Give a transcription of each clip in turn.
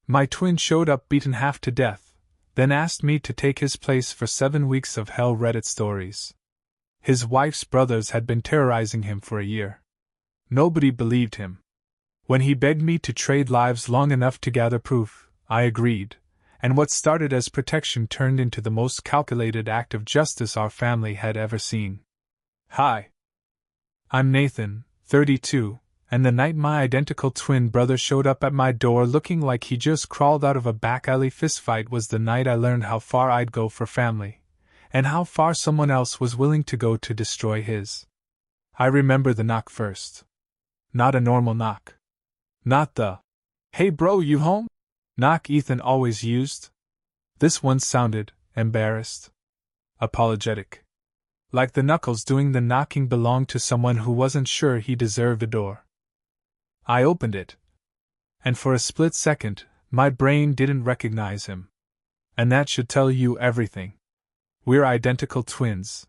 My twin showed up beaten half to death, then asked me to take his place for 7 weeks of hell Reddit stories. His wife's brothers had been terrorizing him for a year. Nobody believed him. When he begged me to trade lives long enough to gather proof, I agreed, and what started as protection turned into the most calculated act of justice our family had ever seen. Hi. I'm Nathan, 32, and the night my identical twin brother showed up at my door looking like he just crawled out of a back alley fistfight was the night I learned how far I'd go for family, and how far someone else was willing to go to destroy his. I remember the knock first. Not a normal knock. Not the, "Hey bro, you home?" knock Ethan always used. This one sounded embarrassed. Apologetic. Like the knuckles doing the knocking belonged to someone who wasn't sure he deserved a door. I opened it. And for a split second, my brain didn't recognize him. And that should tell you everything. We're identical twins.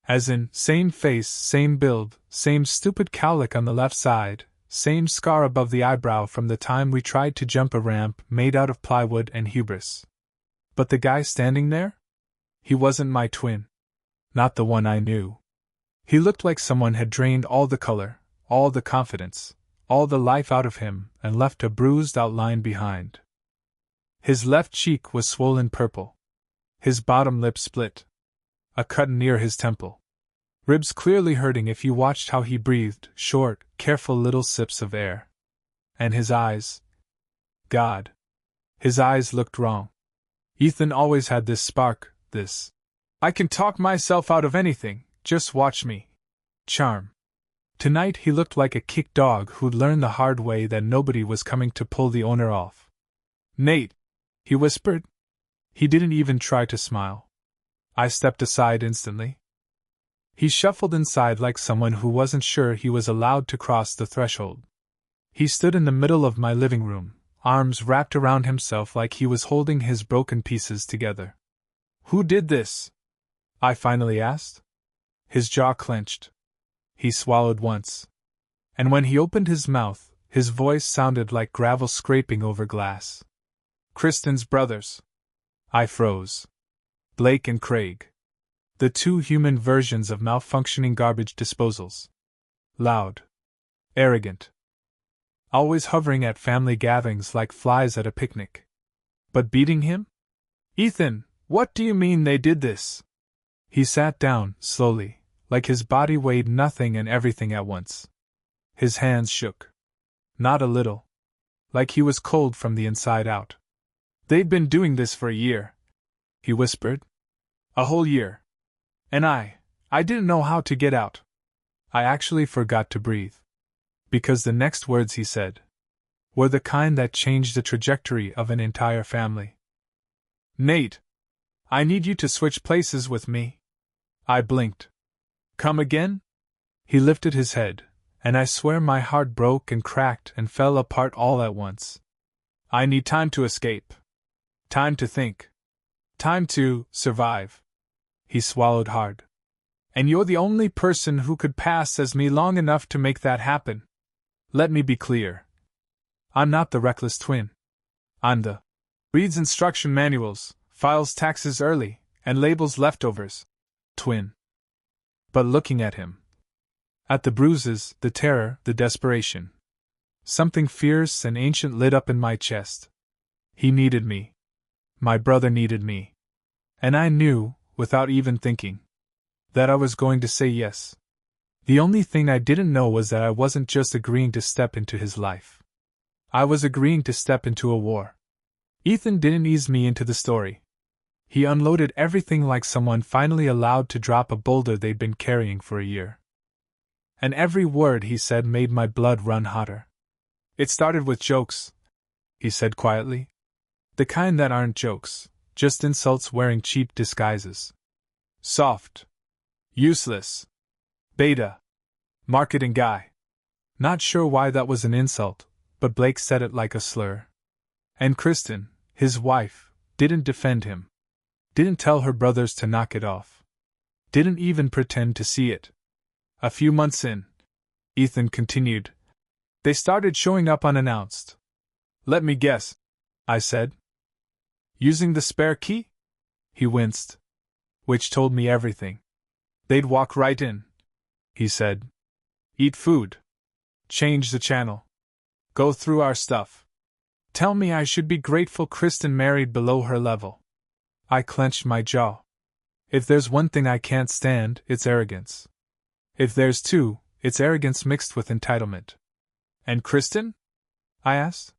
As in, same face, same build, same stupid cowlick on the left side, same scar above the eyebrow from the time we tried to jump a ramp made out of plywood and hubris. But the guy standing there? He wasn't my twin. Not the one I knew. He looked like someone had drained all the color, all the confidence, all the life out of him and left a bruised outline behind. His left cheek was swollen purple. His bottom lip split. A cut near his temple. Ribs clearly hurting if you watched how he breathed, short, careful little sips of air. And his eyes. God. His eyes looked wrong. Ethan always had this spark, this "I can talk myself out of anything, just watch me" charm. Tonight he looked like a kicked dog who'd learned the hard way that nobody was coming to pull the owner off. "Nate," he whispered. He didn't even try to smile. I stepped aside instantly. He shuffled inside like someone who wasn't sure he was allowed to cross the threshold. He stood in the middle of my living room, arms wrapped around himself like he was holding his broken pieces together. "Who did this?" I finally asked. His jaw clenched. He swallowed once. And when he opened his mouth, his voice sounded like gravel scraping over glass. "Kristen's brothers." I froze. Blake and Craig. The two human versions of malfunctioning garbage disposals. Loud. Arrogant. Always hovering at family gatherings like flies at a picnic. But beating him? "Ethan, what do you mean they did this?" He sat down, slowly, like his body weighed nothing and everything at once. His hands shook. Not a little. Like he was cold from the inside out. "They'd been doing this for a year," he whispered. "A whole year. And I didn't know how to get out." I actually forgot to breathe. Because the next words he said were the kind that changed the trajectory of an entire family. "Nate, I need you to switch places with me." I blinked. "Come again?" He lifted his head, and I swear my heart broke and cracked and fell apart all at once. "I need time to escape. Time to think. Time to survive." He swallowed hard. "And you're the only person who could pass as me long enough to make that happen. Let me be clear. I'm not the reckless twin. I'm the reads instruction manuals, files taxes early, and labels leftovers twin." But looking at him, at the bruises, the terror, the desperation, something fierce and ancient lit up in my chest. He needed me. My brother needed me. And I knew, without even thinking, that I was going to say yes. The only thing I didn't know was that I wasn't just agreeing to step into his life. I was agreeing to step into a war. Ethan didn't ease me into the story. He unloaded everything like someone finally allowed to drop a boulder they'd been carrying for a year. And every word he said made my blood run hotter. "It started with jokes," he said quietly. "The kind that aren't jokes, just insults wearing cheap disguises. Soft. Useless. Beta. Marketing guy." Not sure why that was an insult, but Blake said it like a slur. And Kristen, his wife, didn't defend him. Didn't tell her brothers to knock it off. Didn't even pretend to see it. "A few months in," Ethan continued, "they started showing up unannounced. Let me guess. I said. Using the spare key? He winced. Which told me everything. They'd walk right in, he said. Eat food. Change the channel. Go through our stuff. Tell me I should be grateful Kristen married below her level. I clenched my jaw. If there's one thing I can't stand, it's arrogance. If there's two, it's arrogance mixed with entitlement. And Kristen? I asked.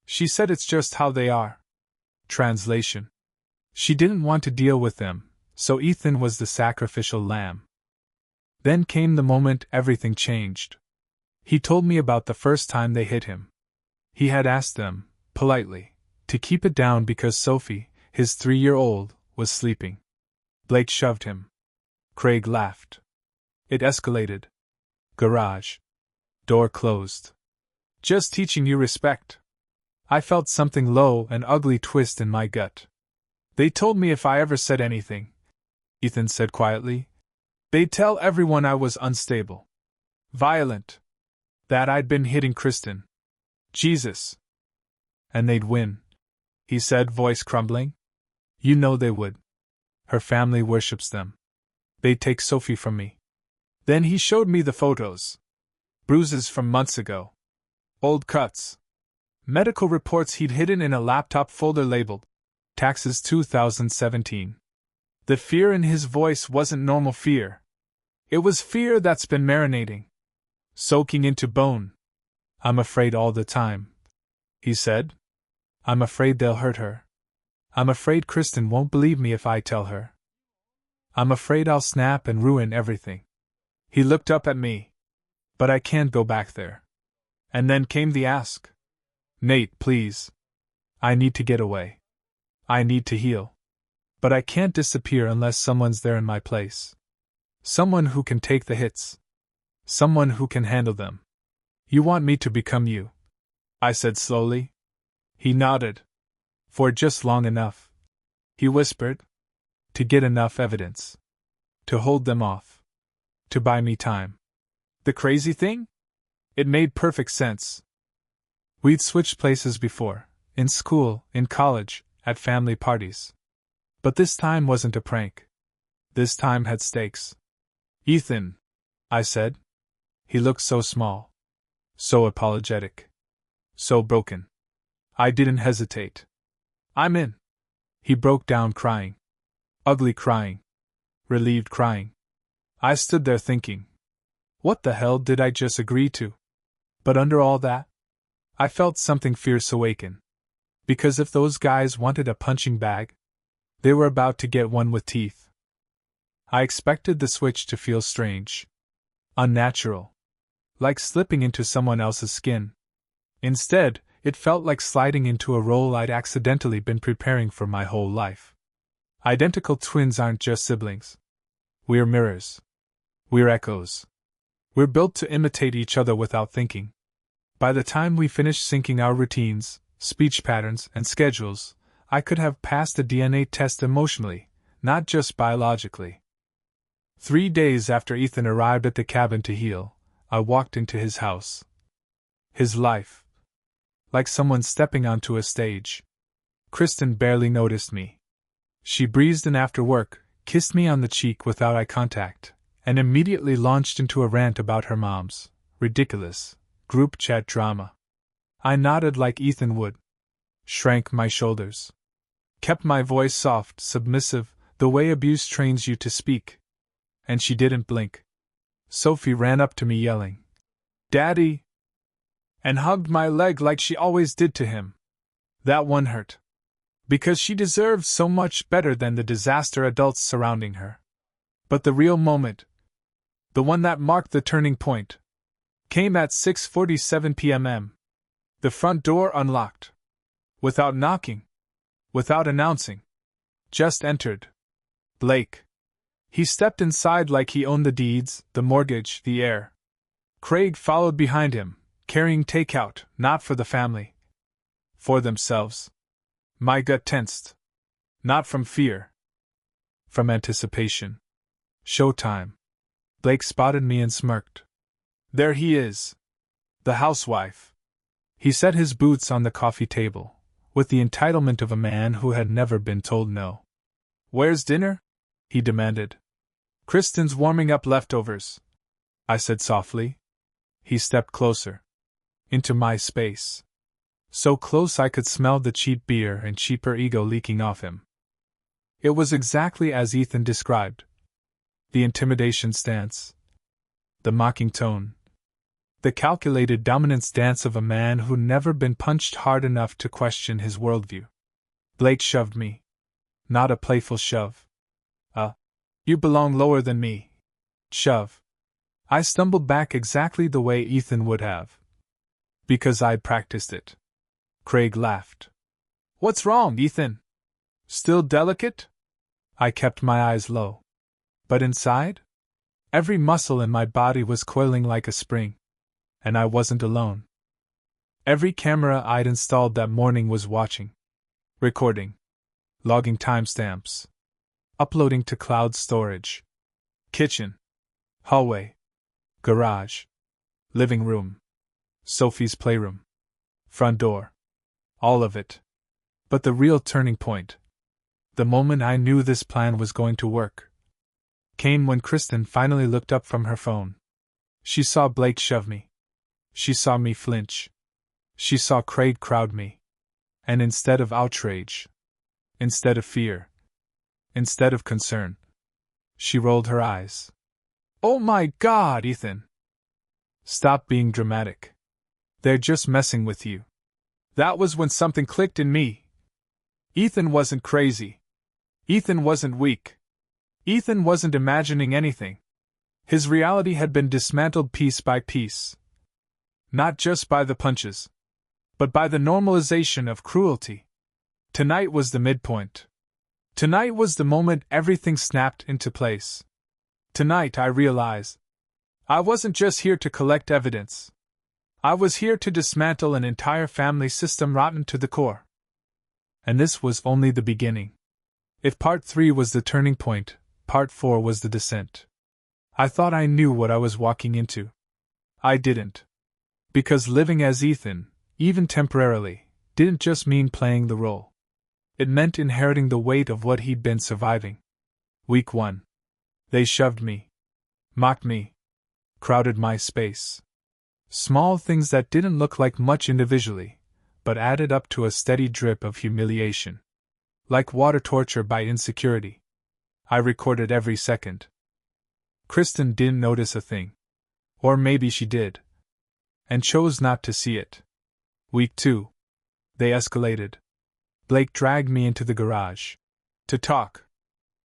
She said it's just how they are. Translation. She didn't want to deal with them, so Ethan was the sacrificial lamb. Then came the moment everything changed. He told me about the first time they hit him. He had asked them, politely, to keep it down because Sophie, his 3-year-old, was sleeping. Blake shoved him. Craig laughed. It escalated. Garage. Door closed. Just teaching you respect. I felt something low and ugly twist in my gut. They told me if I ever said anything, Ethan said quietly, they'd tell everyone I was unstable. Violent. That I'd been hitting Kristen. Jesus. And they'd win, he said, voice crumbling. You know they would. Her family worships them. They'd take Sophie from me. Then he showed me the photos. Bruises from months ago. Old cuts. Medical reports he'd hidden in a laptop folder labeled Taxes 2017. The fear in his voice wasn't normal fear. It was fear that's been marinating, soaking into bone. I'm afraid all the time, he said. I'm afraid they'll hurt her. I'm afraid Kristen won't believe me if I tell her. I'm afraid I'll snap and ruin everything. He looked up at me. But I can't go back there. And then came the ask. Nate, please. I need to get away. I need to heal. But I can't disappear unless someone's there in my place. Someone who can take the hits. Someone who can handle them. You want me to become you? I said slowly. He nodded. For just long enough. He whispered. To get enough evidence. To hold them off. To buy me time. The crazy thing? It made perfect sense. We'd switched places before, in school, in college, at family parties. But this time wasn't a prank. This time had stakes. Ethan, I said. He looked so small. So apologetic. So broken. I didn't hesitate. I'm in. He broke down crying. Ugly crying. Relieved crying. I stood there thinking. What the hell did I just agree to? But under all that, I felt something fierce awaken. Because if those guys wanted a punching bag, they were about to get one with teeth. I expected the switch to feel strange. Unnatural. Like slipping into someone else's skin. Instead, it felt like sliding into a role I'd accidentally been preparing for my whole life. Identical twins aren't just siblings. We're mirrors. We're echoes. We're built to imitate each other without thinking. By the time we finished syncing our routines, speech patterns, and schedules, I could have passed a DNA test emotionally, not just biologically. 3 days after Ethan arrived at the cabin to heal, I walked into his house. His life. Like someone stepping onto a stage. Kristen barely noticed me. She breezed in after work, kissed me on the cheek without eye contact, and immediately launched into a rant about her mom's ridiculous group chat drama. I nodded like Ethan would. Shrank my shoulders. Kept my voice soft, submissive, the way abuse trains you to speak. And she didn't blink. Sophie ran up to me yelling, "Daddy!" and hugged my leg like she always did to him. That one hurt. Because she deserved so much better than the disaster adults surrounding her. But the real moment, the one that marked the turning point, came at 6:47 p.m. The front door unlocked. Without knocking. Without announcing. Just entered. Blake. He stepped inside like he owned the deeds, the mortgage, the air. Craig followed behind him, carrying takeout, not for the family. For themselves. My gut tensed. Not from fear. From anticipation. Showtime. Blake spotted me and smirked. There he is. The housewife. He set his boots on the coffee table, with the entitlement of a man who had never been told no. "Where's dinner?" he demanded. "Kristen's warming up leftovers," I said softly. He stepped closer. Into my space. So close I could smell the cheap beer and cheaper ego leaking off him. It was exactly as Ethan described. The intimidation stance. The mocking tone. The calculated dominance dance of a man who'd never been punched hard enough to question his worldview. Blake shoved me. Not a playful shove. You belong lower than me. Shove. I stumbled back exactly the way Ethan would have. Because I'd practiced it. Craig laughed. "What's wrong, Ethan? Still delicate?" I kept my eyes low. But inside? Every muscle in my body was coiling like a spring. And I wasn't alone. Every camera I'd installed that morning was watching. Recording. Logging timestamps. Uploading to cloud storage. Kitchen. Hallway. Garage. Living room. Sophie's playroom. Front door. All of it. But the real turning point, the moment I knew this plan was going to work, came when Kristen finally looked up from her phone. She saw Blake shove me. She saw me flinch. She saw Craig crowd me. And instead of outrage, instead of fear, instead of concern, she rolled her eyes. "Oh my God, Ethan! Stop being dramatic. They're just messing with you." That was when something clicked in me. Ethan wasn't crazy. Ethan wasn't weak. Ethan wasn't imagining anything. His reality had been dismantled piece by piece. Not just by the punches, but by the normalization of cruelty. Tonight was the midpoint. Tonight was the moment everything snapped into place. Tonight I realized I wasn't just here to collect evidence. I was here to dismantle an entire family system rotten to the core. And this was only the beginning. If part 3 was the turning point, part 4 was the descent. I thought I knew what I was walking into. I didn't. Because living as Ethan, even temporarily, didn't just mean playing the role. It meant inheriting the weight of what he'd been surviving. Week 1. They shoved me. Mocked me. Crowded my space. Small things that didn't look like much individually, but added up to a steady drip of humiliation. Like water torture by insecurity. I recorded every second. Kristen didn't notice a thing. Or maybe she did. And chose not to see it. Week 2. They escalated. Blake dragged me into the garage. To talk.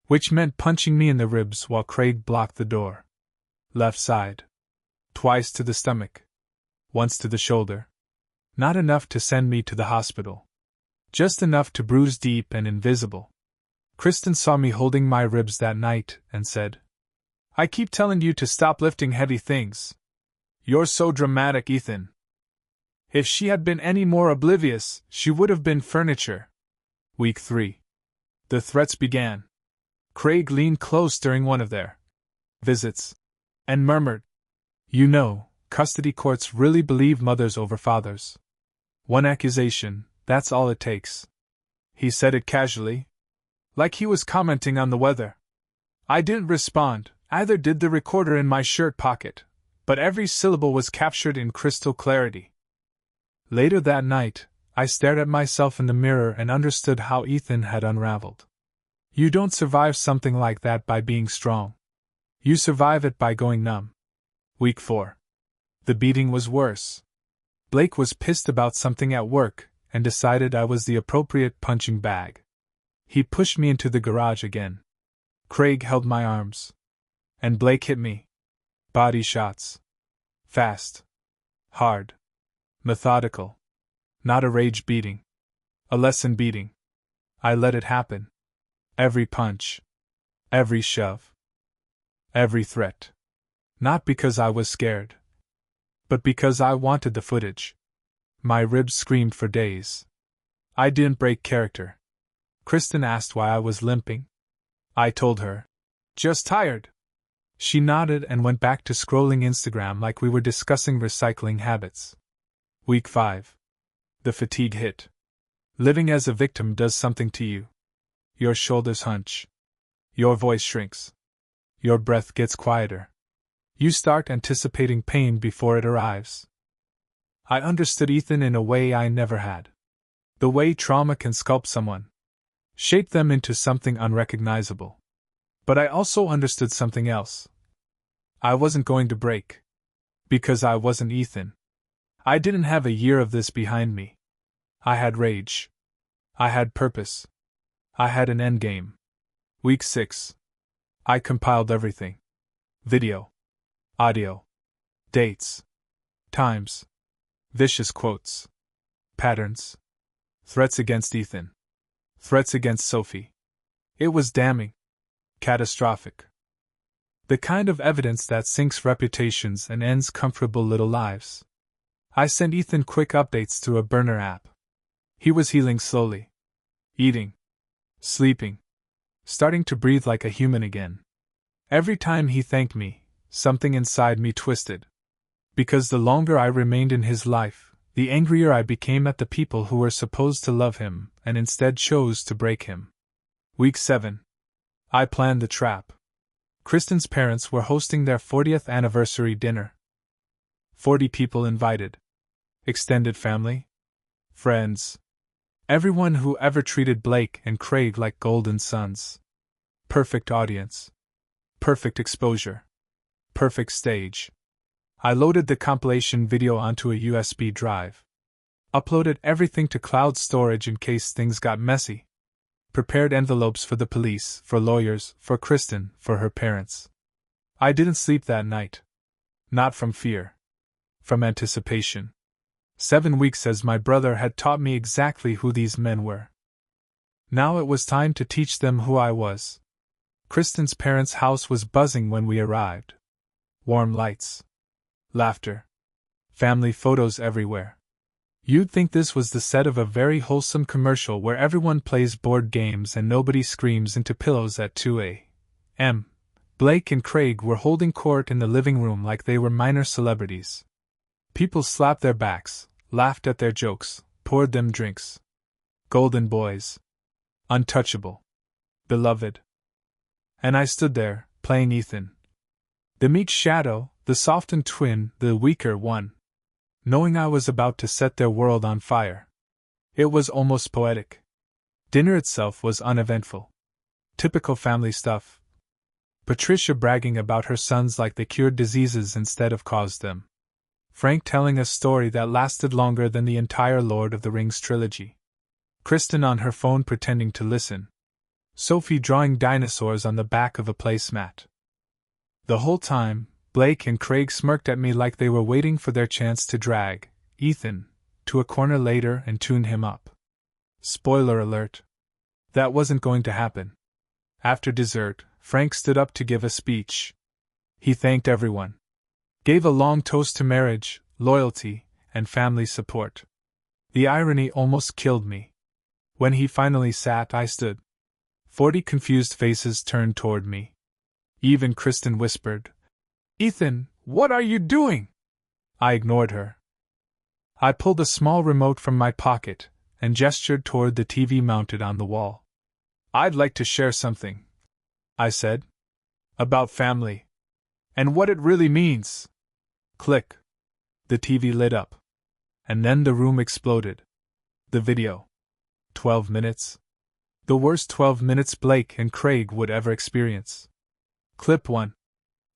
Which meant punching me in the ribs while Craig blocked the door. Left side. Twice to the stomach. Once to the shoulder. Not enough to send me to the hospital. Just enough to bruise deep and invisible. Kristen saw me holding my ribs that night and said, "I keep telling you to stop lifting heavy things. You're so dramatic, Ethan." If she had been any more oblivious, she would have been furniture. Week 3. The threats began. Craig leaned close during one of their visits and murmured, "You know, custody courts really believe mothers over fathers. One accusation, that's all it takes." He said it casually, like he was commenting on the weather. I didn't respond, either did the recorder in my shirt pocket, but every syllable was captured in crystal clarity. Later that night, I stared at myself in the mirror and understood how Ethan had unraveled. You don't survive something like that by being strong. You survive it by going numb. Week 4. The beating was worse. Blake was pissed about something at work and decided I was the appropriate punching bag. He pushed me into the garage again. Craig held my arms. And Blake hit me. Body shots. Fast. Hard. Methodical. Not a rage beating. A lesson beating. I let it happen. Every punch. Every shove. Every threat. Not because I was scared. But because I wanted the footage. My ribs screamed for days. I didn't break character. Kristen asked why I was limping. I told her. Just tired. She nodded and went back to scrolling Instagram like we were discussing recycling habits. Week 5. The fatigue hit. Living as a victim does something to you. Your shoulders hunch. Your voice shrinks. Your breath gets quieter. You start anticipating pain before it arrives. I understood Ethan in a way I never had. The way trauma can sculpt someone, shape them into something unrecognizable. But I also understood something else. I wasn't going to break. Because I wasn't Ethan. I didn't have a year of this behind me. I had rage. I had purpose. I had an endgame. Week 6. I compiled everything. Video. Audio. Dates. Times. Vicious quotes. Patterns. Threats against Ethan. Threats against Sophie. It was damning. Catastrophic. The kind of evidence that sinks reputations and ends comfortable little lives. I sent Ethan quick updates through a burner app. He was healing slowly. Eating. Sleeping. Starting to breathe like a human again. Every time he thanked me, something inside me twisted. Because the longer I remained in his life, the angrier I became at the people who were supposed to love him and instead chose to break him. Week 7. I planned the trap. Kristen's parents were hosting their 40th anniversary dinner. 40 people invited. Extended family. Friends. Everyone who ever treated Blake and Craig like golden sons. Perfect audience. Perfect exposure. Perfect stage. I loaded the compilation video onto a USB drive. Uploaded everything to cloud storage in case things got messy. Prepared envelopes for the police, for lawyers, for Kristen, for her parents. I didn't sleep that night. Not from fear. From anticipation. 7 weeks as my brother had taught me exactly who these men were. Now it was time to teach them who I was. Kristen's parents' house was buzzing when we arrived. Warm lights. Laughter. Family photos everywhere. You'd think this was the set of a very wholesome commercial where everyone plays board games and nobody screams into pillows at 2 a.m. Blake and Craig were holding court in the living room like they were minor celebrities. People slapped their backs, laughed at their jokes, poured them drinks. Golden boys. Untouchable. Beloved. And I stood there, playing Ethan. The meek shadow, the softened twin, the weaker one. Knowing I was about to set their world on fire. It was almost poetic. Dinner itself was uneventful. Typical family stuff. Patricia bragging about her sons like they cured diseases instead of caused them. Frank telling a story that lasted longer than the entire Lord of the Rings trilogy. Kristen on her phone pretending to listen. Sophie drawing dinosaurs on the back of a placemat. The whole time, Blake and Craig smirked at me like they were waiting for their chance to drag Ethan to a corner later and tune him up. Spoiler alert. That wasn't going to happen. After dessert, Frank stood up to give a speech. He thanked everyone. Gave a long toast to marriage, loyalty, and family support. The irony almost killed me. When he finally sat, I stood. 40 confused faces turned toward me. Even Kristen whispered, "Ethan, what are you doing?" I ignored her. I pulled a small remote from my pocket and gestured toward the TV mounted on the wall. "I'd like to share something," I said. "About family. And what it really means." Click. The TV lit up. And then the room exploded. The video. 12 minutes. The worst 12 minutes Blake and Craig would ever experience. Clip 1.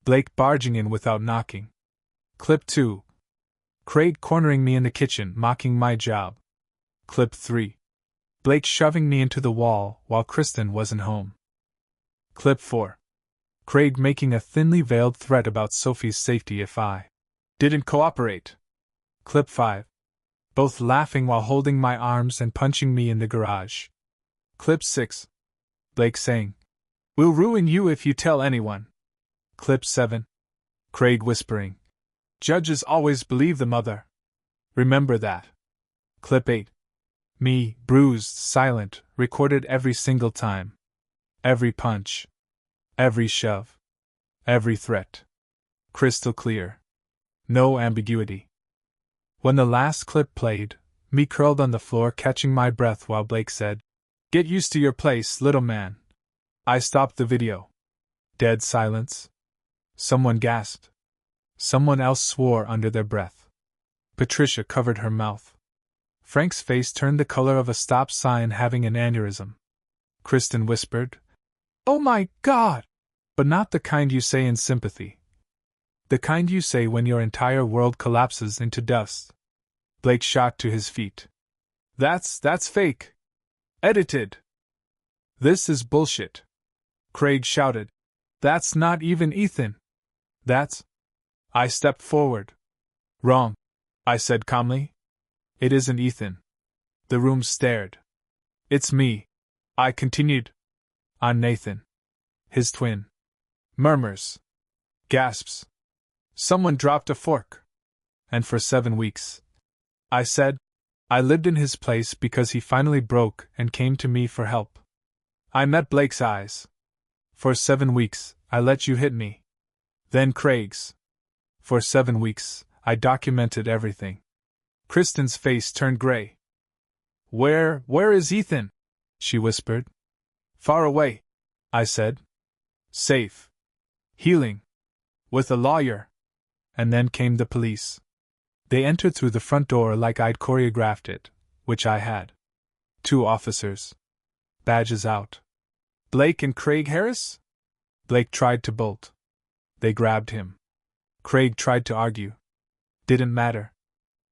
Blake barging in without knocking. Clip 2. Craig cornering me in the kitchen, mocking my job. Clip 3. Blake shoving me into the wall while Kristen wasn't home. Clip 4. Craig making a thinly veiled threat about Sophie's safety if I didn't cooperate. Clip 5. Both laughing while holding my arms and punching me in the garage. Clip 6. Blake saying, "We'll ruin you if you tell anyone." Clip 7. Craig whispering, "Judges always believe the mother. Remember that." Clip 8. Me, bruised, silent, recorded every single time. Every punch. Every shove. Every threat. Crystal clear. No ambiguity. When the last clip played, me curled on the floor catching my breath while Blake said, "Get used to your place, little man." I stopped the video. Dead silence. Someone gasped. Someone else swore under their breath. Patricia covered her mouth. Frank's face turned the color of a stop sign having an aneurysm. Kristen whispered, "Oh my God!" But not the kind you say in sympathy. The kind you say when your entire world collapses into dust. Blake shot to his feet. That's fake. Edited. This is bullshit. Craig shouted. That's not even Ethan. That's... I stepped forward. Wrong, I said calmly. It isn't Ethan. The room stared. It's me, I continued. I'm Nathan. His twin. Murmurs. Gasps. Someone dropped a fork. And for 7 weeks. I said, I lived in his place because he finally broke and came to me for help. I met Blake's eyes. For 7 weeks, I let you hit me. Then Craig's. For 7 weeks, I documented everything. Kristen's face turned gray. Where is Ethan? She whispered. Far away, I said. Safe. Healing. With a lawyer. And then came the police. They entered through the front door like I'd choreographed it, which I had. 2 officers. Badges out. Blake and Craig Harris? Blake tried to bolt. They grabbed him. Craig tried to argue. Didn't matter.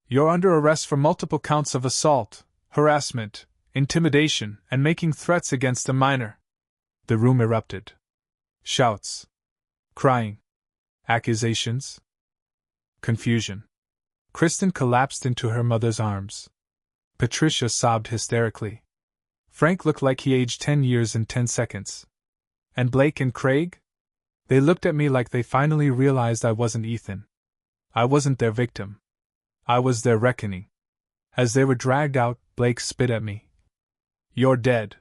You're under arrest for multiple counts of assault, harassment, intimidation, and making threats against a minor. The room erupted. Shouts. Crying. Accusations. Confusion. Kristen collapsed into her mother's arms. Patricia sobbed hysterically. Frank looked like he aged 10 years in 10 seconds. And Blake and Craig? They looked at me like they finally realized I wasn't Ethan. I wasn't their victim. I was their reckoning. As they were dragged out, Blake spit at me. You're dead.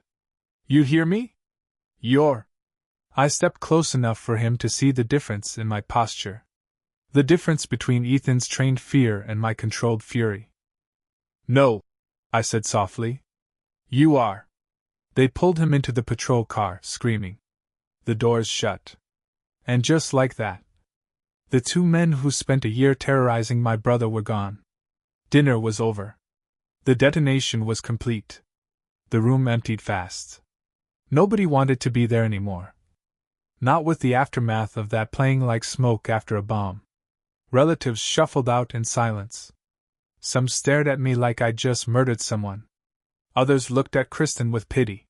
You hear me? You're... I stepped close enough for him to see the difference in my posture. The difference between Ethan's trained fear and my controlled fury. No, I said softly. You are. They pulled him into the patrol car, screaming. The doors shut. And just like that, the 2 men who spent a year terrorizing my brother were gone. Dinner was over. The detonation was complete. The room emptied fast. Nobody wanted to be there anymore. Not with the aftermath of that playing like smoke after a bomb. Relatives shuffled out in silence. Some stared at me like I'd just murdered someone. Others looked at Kristen with pity.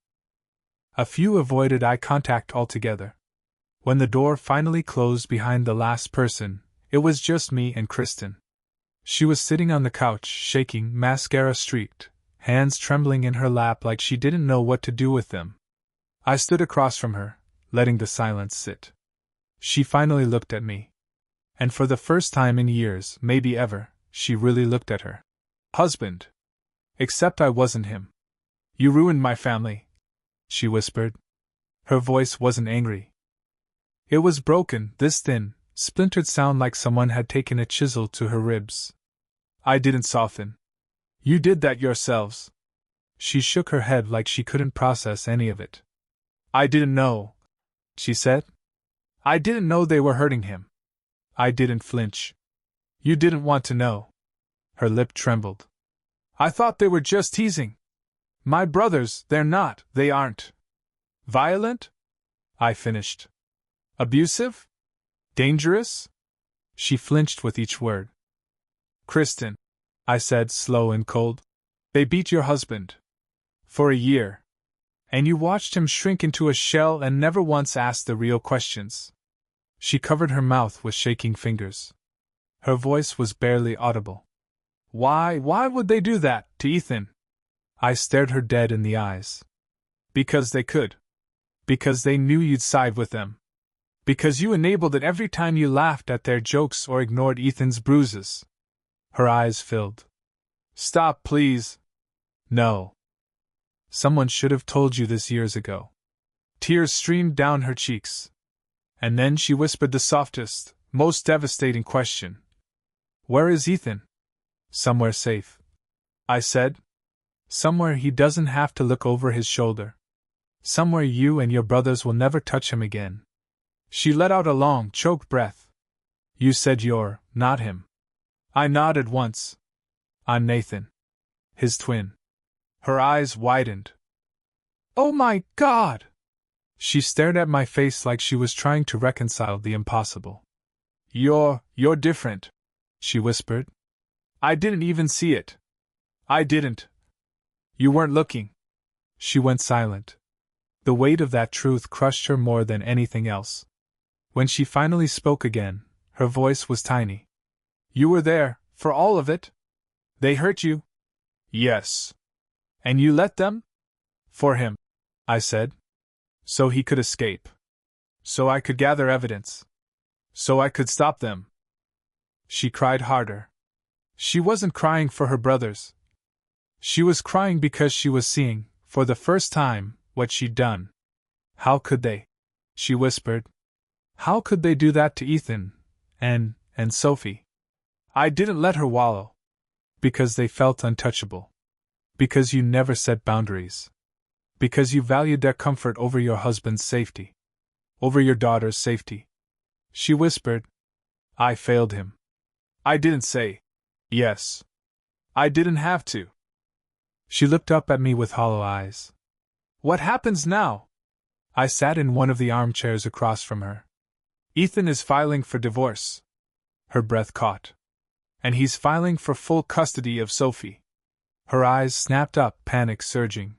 A few avoided eye contact altogether. When the door finally closed behind the last person, it was just me and Kristen. She was sitting on the couch, shaking, mascara streaked, hands trembling in her lap like she didn't know what to do with them. I stood across from her, letting the silence sit. She finally looked at me. And for the first time in years, maybe ever, she really looked at her husband. Except I wasn't him. You ruined my family, she whispered. Her voice wasn't angry. It was broken, this thin, splintered sound like someone had taken a chisel to her ribs. I didn't soften. You did that yourselves. She shook her head like she couldn't process any of it. I didn't know, she said. I didn't know they were hurting him. I didn't flinch. You didn't want to know. Her lip trembled. I thought they were just teasing. My brothers, they aren't. Violent? I finished. Abusive? Dangerous? She flinched with each word. Kristen, I said, slow and cold. They beat your husband. For a year. And you watched him shrink into a shell and never once asked the real questions. She covered her mouth with shaking fingers. Her voice was barely audible. Why would they do that to Ethan? I stared her dead in the eyes. Because they could. Because they knew you'd side with them. Because you enabled it every time you laughed at their jokes or ignored Ethan's bruises. Her eyes filled. Stop, please. No. Someone should have told you this years ago. Tears streamed down her cheeks. And then she whispered the softest, most devastating question. Where is Ethan? Somewhere safe. I said. Somewhere he doesn't have to look over his shoulder. Somewhere you and your brothers will never touch him again. She let out a long, choked breath. You said you're not him. I nodded once. I'm Nathan. His twin. Her eyes widened. Oh my God! She stared at my face like she was trying to reconcile the impossible. You're different, she whispered. I didn't even see it. I didn't. You weren't looking. She went silent. The weight of that truth crushed her more than anything else. When she finally spoke again, her voice was tiny. You were there, for all of it? They hurt you? Yes. And you let them? For him, I said. So he could escape. So I could gather evidence. So I could stop them. She cried harder. She wasn't crying for her brothers. She was crying because she was seeing, for the first time, what she'd done. How could they? She whispered. How could they do that to Ethan, and Sophie? I didn't let her wallow. Because they felt untouchable. Because you never set boundaries. Because you valued their comfort over your husband's safety. Over your daughter's safety. She whispered. I failed him. I didn't say yes. I didn't have to. She looked up at me with hollow eyes. What happens now? I sat in one of the armchairs across from her. Ethan is filing for divorce. Her breath caught. And he's filing for full custody of Sophie. Her eyes snapped up, panic surging.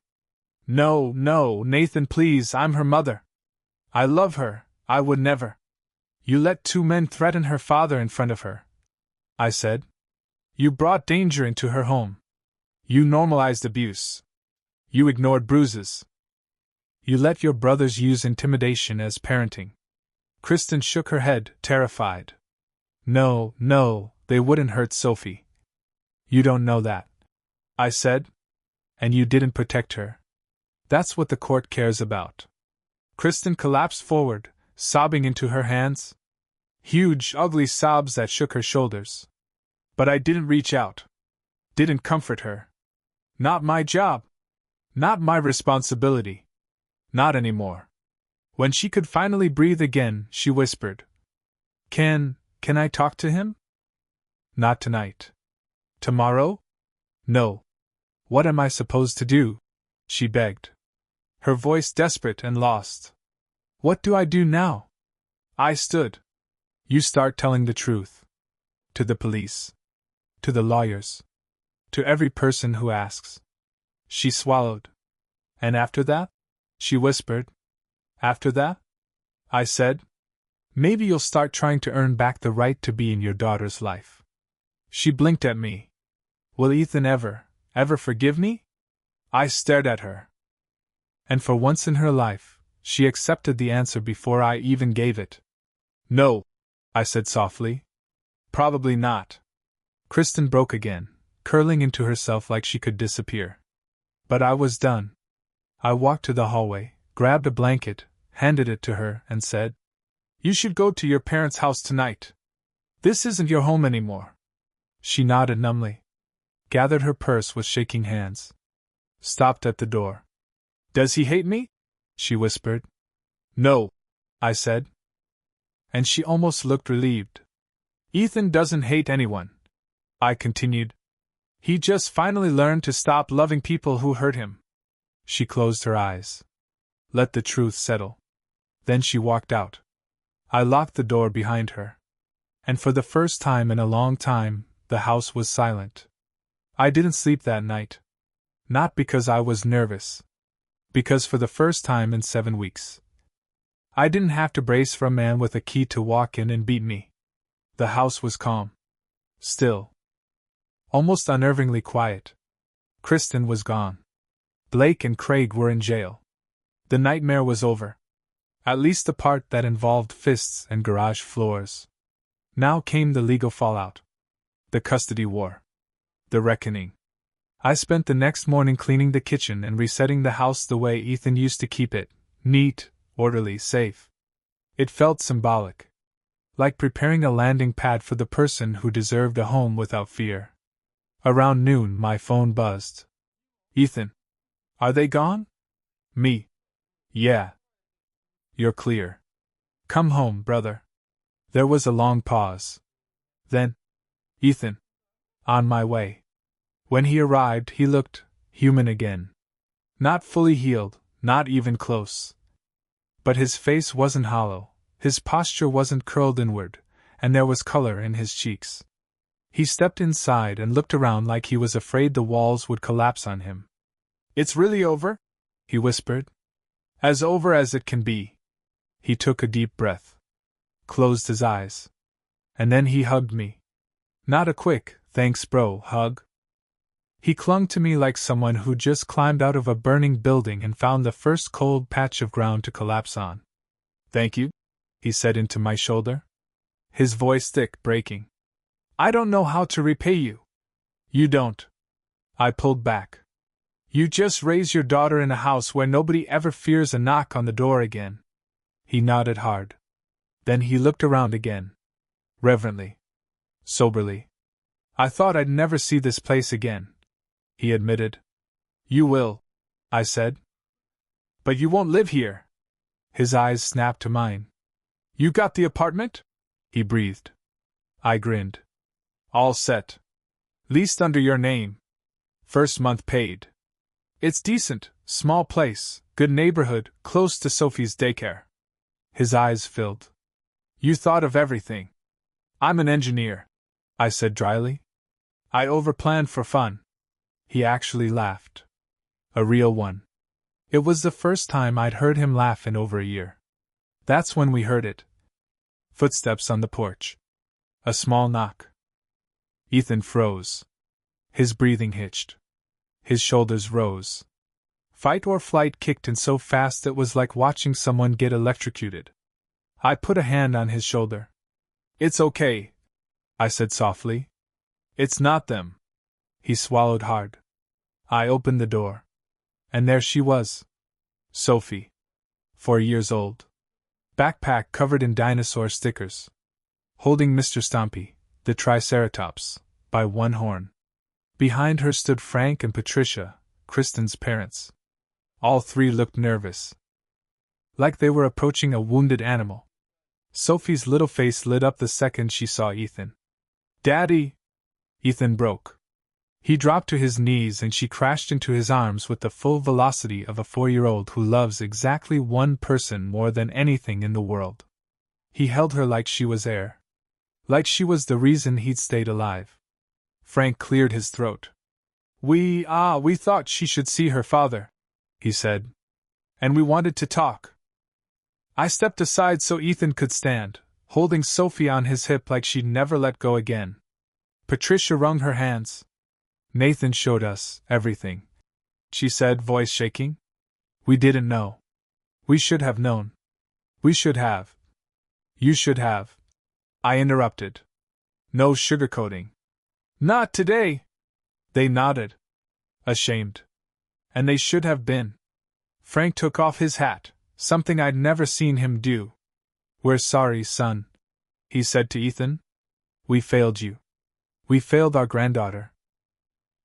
No, Nathan, please, I'm her mother. I love her, I would never. You let two men threaten her father in front of her, I said. You brought danger into her home. You normalized abuse. You ignored bruises. You let your brothers use intimidation as parenting. Kristen shook her head, terrified. No, they wouldn't hurt Sophie. You don't know that, I said. And you didn't protect her. That's what the court cares about. Kristen collapsed forward, sobbing into her hands. Huge, ugly sobs that shook her shoulders. But I didn't reach out. Didn't comfort her. Not my job. Not my responsibility. Not anymore. When she could finally breathe again, she whispered. Can I talk to him? Not tonight. Tomorrow? No. What am I supposed to do? She begged. Her voice desperate and lost. What do I do now? I stood. You start telling the truth. To the police. To the lawyers. To every person who asks. She swallowed. And after that? She whispered. After that? I said. Maybe you'll start trying to earn back the right to be in your daughter's life. She blinked at me. Will Ethan ever forgive me? I stared at her. And for once in her life, she accepted the answer before I even gave it. No, I said softly. Probably not. Kristen broke again, curling into herself like she could disappear. But I was done. I walked to the hallway, grabbed a blanket, handed it to her, and said, You should go to your parents' house tonight. This isn't your home anymore. She nodded numbly, gathered her purse with shaking hands, stopped at the door. Does he hate me? She whispered. No, I said. And she almost looked relieved. Ethan doesn't hate anyone, I continued. He just finally learned to stop loving people who hurt him. She closed her eyes. Let the truth settle. Then she walked out. I locked the door behind her. And for the first time in a long time, the house was silent. I didn't sleep that night. Not because I was nervous. Because for the first time in 7 weeks, I didn't have to brace for a man with a key to walk in and beat me. The house was calm. Still. Almost unnervingly quiet. Kristen was gone. Blake and Craig were in jail. The nightmare was over. At least the part that involved fists and garage floors. Now came the legal fallout. The custody war. The reckoning. I spent the next morning cleaning the kitchen and resetting the house the way Ethan used to keep it, neat, orderly, safe. It felt symbolic. Like preparing a landing pad for the person who deserved a home without fear. Around noon, my phone buzzed. Ethan. Are they gone? Me. Yeah. You're clear. Come home, brother. There was a long pause. Then, Ethan. On my way. When he arrived, he looked human again. Not fully healed, not even close. But his face wasn't hollow, his posture wasn't curled inward, and there was color in his cheeks. He stepped inside and looked around like he was afraid the walls would collapse on him. It's really over? He whispered. As over as it can be. He took a deep breath. Closed his eyes. And then he hugged me. Not a quick, thanks bro, hug. He clung to me like someone who just climbed out of a burning building and found the first cold patch of ground to collapse on. Thank you, he said into my shoulder. His voice thick, breaking. I don't know how to repay you. You don't. I pulled back. You just raise your daughter in a house where nobody ever fears a knock on the door again. He nodded hard. Then he looked around again. Reverently. Soberly. I thought I'd never see this place again. He admitted. You will, I said. But you won't live here. His eyes snapped to mine. You got the apartment? He breathed. I grinned. All set. Leased under your name. First month paid. It's decent, small place, good neighborhood, close to Sophie's daycare. His eyes filled. You thought of everything. I'm an engineer, I said dryly. I overplanned for fun. He actually laughed. A real one. It was the first time I'd heard him laugh in over a year. That's when we heard it. Footsteps on the porch. A small knock. Ethan froze. His breathing hitched. His shoulders rose. Fight or flight kicked in so fast it was like watching someone get electrocuted. I put a hand on his shoulder. It's okay, I said softly. It's not them. He swallowed hard. I opened the door. And there she was. Sophie. 4 years old. Backpack covered in dinosaur stickers. Holding Mr. Stompy, the Triceratops, by one horn. Behind her stood Frank and Patricia, Kristen's parents. All three looked nervous. Like they were approaching a wounded animal. Sophie's little face lit up the second she saw Ethan. Daddy! Ethan broke. He dropped to his knees and she crashed into his arms with the full velocity of a 4-year-old who loves exactly one person more than anything in the world. He held her like she was air. Like she was the reason he'd stayed alive. Frank cleared his throat. We thought she should see her father, he said. And we wanted to talk. I stepped aside so Ethan could stand, holding Sophie on his hip like she'd never let go again. Patricia wrung her hands. Nathan showed us everything, she said, voice shaking. We didn't know. We should have known. We should have. You should have. I interrupted. No sugarcoating. Not today. They nodded. Ashamed. And they should have been. Frank took off his hat, something I'd never seen him do. We're sorry, son, he said to Ethan. We failed you. We failed our granddaughter.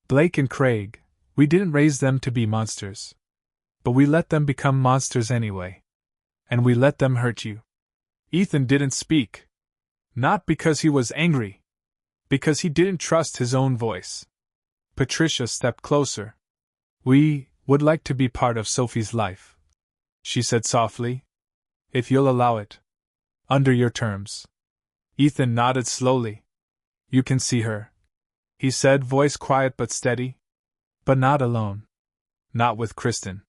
Blake and Craig, we didn't raise them to be monsters. But we let them become monsters anyway. And we let them hurt you. Ethan didn't speak. Not because he was angry. Because he didn't trust his own voice. Patricia stepped closer. We would like to be part of Sophie's life, she said softly. If you'll allow it. Under your terms. Ethan nodded slowly. You can see her, he said, voice quiet but steady. But not alone. Not with Kristen.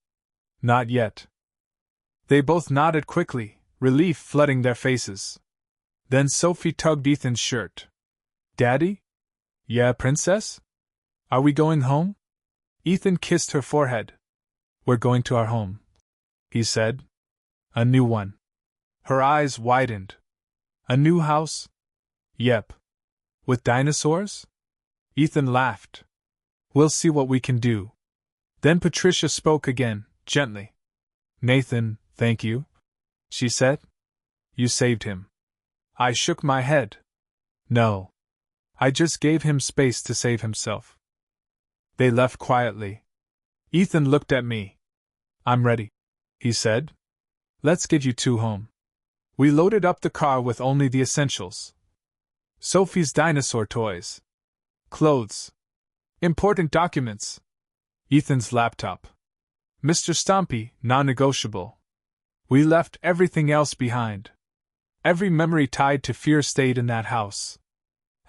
Not yet. They both nodded quickly, relief flooding their faces. Then Sophie tugged Ethan's shirt. Daddy? Yeah, princess? Are we going home? Ethan kissed her forehead. We're going to our home, he said. A new one. Her eyes widened. A new house? Yep. With dinosaurs? Ethan laughed. We'll see what we can do. Then Patricia spoke again, gently. Nathan, thank you, she said. You saved him. I shook my head. No. I just gave him space to save himself. They left quietly. Ethan looked at me. "I'm ready," he said. "Let's get you two home." We loaded up the car with only the essentials: Sophie's dinosaur toys, clothes, important documents, Ethan's laptop, Mr. Stompy, non-negotiable. We left everything else behind. Every memory tied to fear stayed in that house.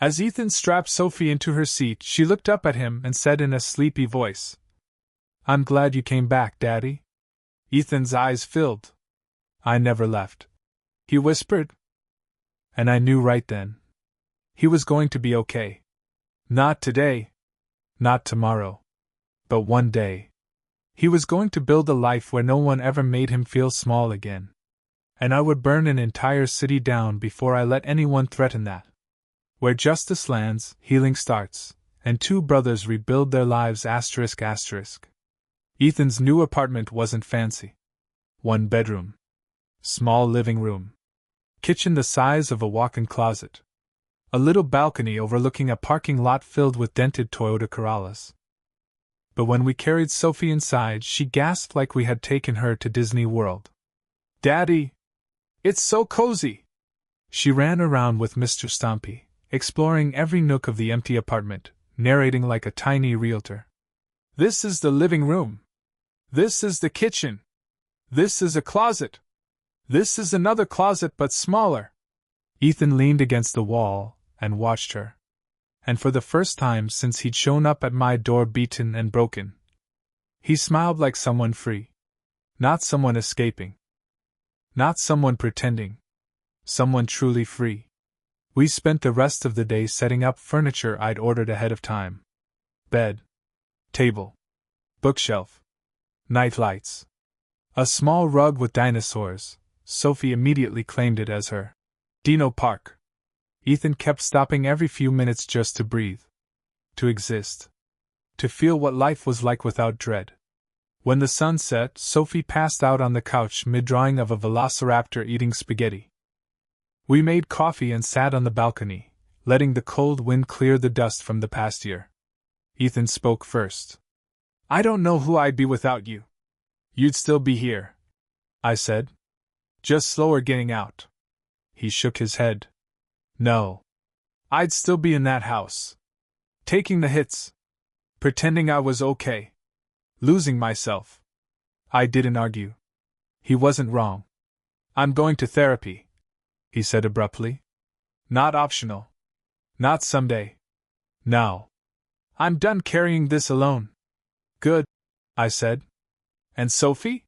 As Ethan strapped Sophie into her seat, she looked up at him and said in a sleepy voice, "I'm glad you came back, Daddy." Ethan's eyes filled. "I never left," he whispered. And I knew right then. He was going to be okay. Not today. Not tomorrow. But one day. He was going to build a life where no one ever made him feel small again. And I would burn an entire city down before I let anyone threaten that. Where justice lands, healing starts, and two brothers rebuild their lives ***. Ethan's new apartment wasn't fancy. 1 bedroom. Small living room. Kitchen the size of a walk-in closet. A little balcony overlooking a parking lot filled with dented Toyota Corollas. But when we carried Sophie inside, she gasped like we had taken her to Disney World. "Daddy! It's so cozy!" She ran around with Mr. Stompy, exploring every nook of the empty apartment, narrating like a tiny realtor. "This is the living room. This is the kitchen. This is a closet. This is another closet but smaller." Ethan leaned against the wall and watched her. And for the first time since he'd shown up at my door beaten and broken, he smiled like someone free. Not someone escaping. Not someone pretending. Someone truly free. We spent the rest of the day setting up furniture I'd ordered ahead of time. Bed. Table. Bookshelf. Night lights. A small rug with dinosaurs. Sophie immediately claimed it as her Dino Park. Ethan kept stopping every few minutes just to breathe. To exist. To feel what life was like without dread. When the sun set, Sophie passed out on the couch mid-drawing of a velociraptor eating spaghetti. We made coffee and sat on the balcony, letting the cold wind clear the dust from the past year. Ethan spoke first. "I don't know who I'd be without you." "You'd still be here," I said. "Just slower getting out." He shook his head. "No. I'd still be in that house. Taking the hits. Pretending I was okay. Losing myself." I didn't argue. He wasn't wrong. "I'm going to therapy," he said abruptly. "Not optional. Not someday. Now. I'm done carrying this alone." "Good," I said. "And Sophie?"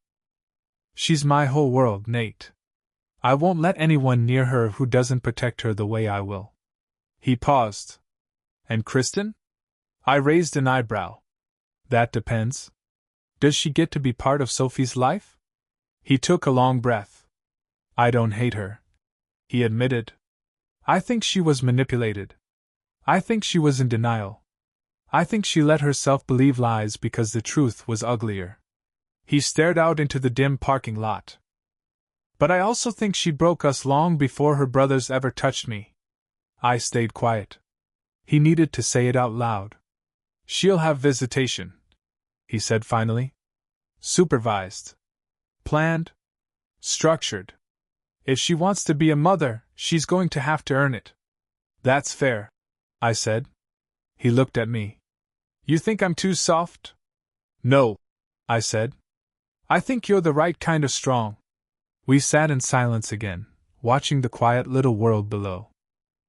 "She's my whole world, Nate. I won't let anyone near her who doesn't protect her the way I will." He paused. "And Kristen?" I raised an eyebrow. "That depends. Does she get to be part of Sophie's life?" He took a long breath. "I don't hate her," he admitted. "I think she was manipulated. I think she was in denial. I think she let herself believe lies because the truth was uglier." He stared out into the dim parking lot. "But I also think she broke us long before her brothers ever touched me." I stayed quiet. He needed to say it out loud. "She'll have visitation," he said finally. "Supervised. Planned. Structured. If she wants to be a mother, she's going to have to earn it." "That's fair," I said. He looked at me. "You think I'm too soft?" "No," I said. "I think you're the right kind of strong." We sat in silence again, watching the quiet little world below.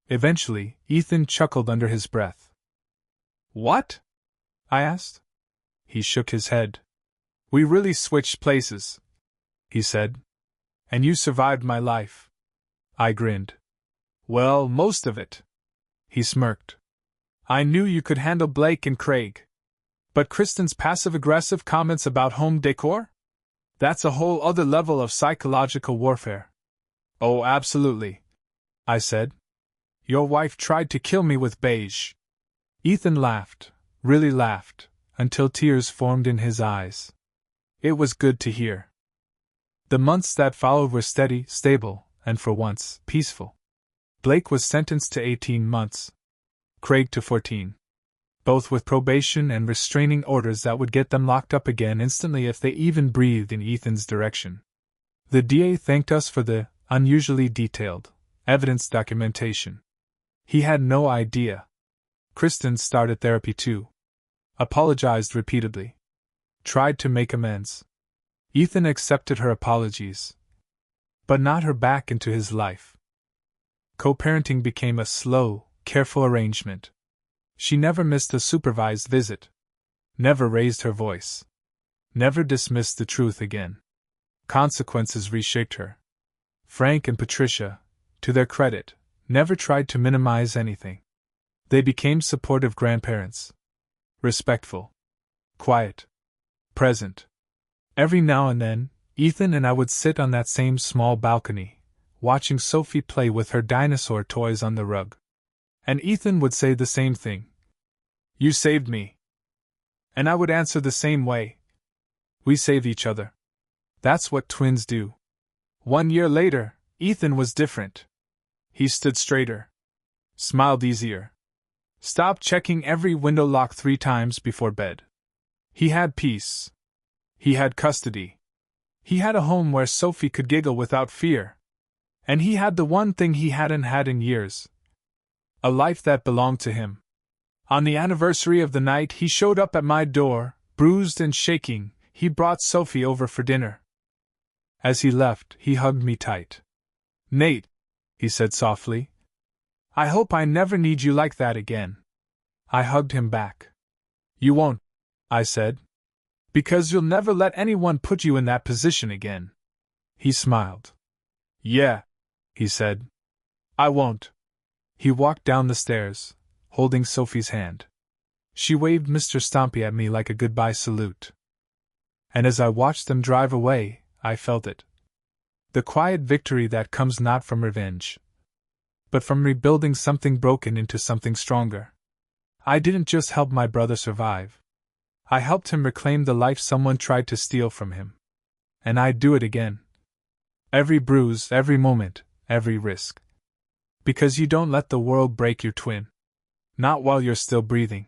Eventually, Ethan chuckled under his breath. "What?" I asked. He shook his head. "We really switched places," he said. "And you survived my life." I grinned. "Well, most of it." He smirked. "I knew you could handle Blake and Craig. But Kristen's passive-aggressive comments about home decor? That's a whole other level of psychological warfare." "Oh, absolutely," I said. "Your wife tried to kill me with beige." Ethan laughed, really laughed, until tears formed in his eyes. It was good to hear. The months that followed were steady, stable, and for once, peaceful. Blake was sentenced to 18 months. Craig to 14. both with probation and restraining orders that would get them locked up again instantly if they even breathed in Ethan's direction. The DA thanked us for the unusually detailed evidence documentation. He had no idea. Kristen started therapy too. Apologized repeatedly. Tried to make amends. Ethan accepted her apologies, but not her back into his life. Co-parenting became a slow, careful arrangement. She never missed a supervised visit. Never raised her voice. Never dismissed the truth again. Consequences reshaped her. Frank and Patricia, to their credit, never tried to minimize anything. They became supportive grandparents. Respectful. Quiet. Present. Every now and then, Ethan and I would sit on that same small balcony, watching Sophie play with her dinosaur toys on the rug. And Ethan would say the same thing. "You saved me." And I would answer the same way. We saved each other. That's what twins do. 1 year later, Ethan was different. He stood straighter. Smiled easier. Stopped checking every window lock 3 times before bed. He had peace. He had custody. He had a home where Sophie could giggle without fear. And he had the one thing he hadn't had in years. A life that belonged to him. On the anniversary of the night he showed up at my door, bruised and shaking, he brought Sophie over for dinner. As he left, he hugged me tight. "Nate," he said softly, "I hope I never need you like that again." I hugged him back. "You won't," I said. "Because you'll never let anyone put you in that position again." He smiled. "Yeah," he said. "I won't." He walked down the stairs, holding Sophie's hand. She waved Mr. Stompy at me like a goodbye salute. And as I watched them drive away, I felt it. The quiet victory that comes not from revenge, but from rebuilding something broken into something stronger. I didn't just help my brother survive. I helped him reclaim the life someone tried to steal from him. And I'd do it again. Every bruise, every moment, every risk. Because you don't let the world break your twin. Not while you're still breathing.